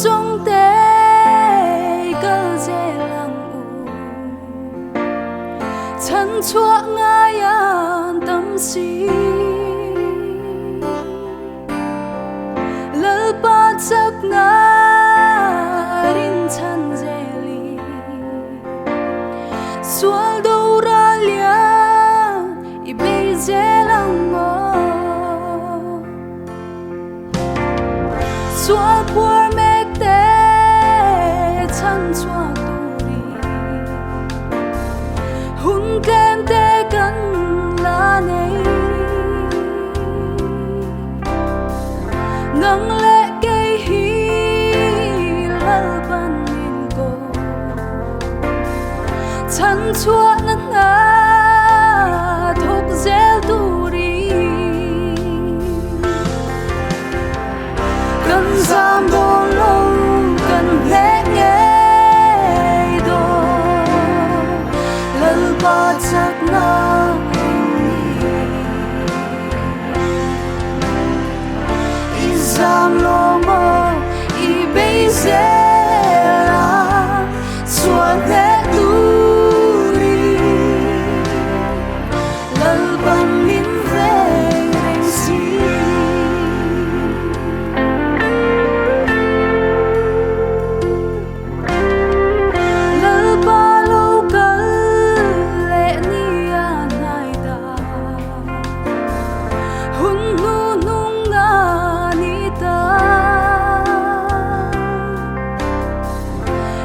trong tay cơ dễ lặng u chân chúa ngài an tâm si lỡ ba chắc ngài rin chân dễ li sual đâu ra liền i bây dễ lặng ngô sual por mek te chân chúa turi hun kem te kan la nei ngang lệ cây hi lal ban min go chân chúa nan na thok zel turi kan zam do lo kan le nghe do lal ba chắc na zam lo mo i bây giờ là xuân lệ turi lal ban min về rèn si lal ba lo kal lệ ni an hai da hun nu nung nga ni ta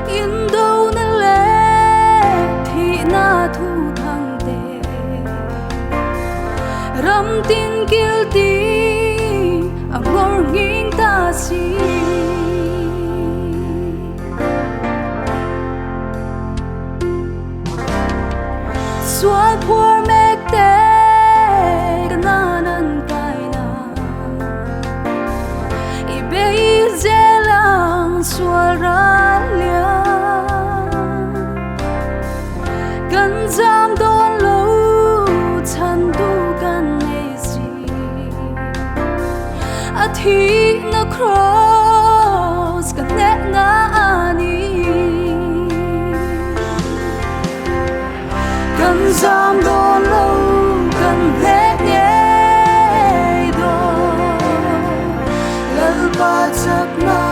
in đâu na lệ thì na thu thang te ram tin kil ti ang ngor nging ta si sual por mek te kananan kai na i bây giờ lang sual ra lia kan zam don lo chan tu kan nei si a thi na cross kan ne na ani kan zam don lo kan le nghe do lal ba chắc na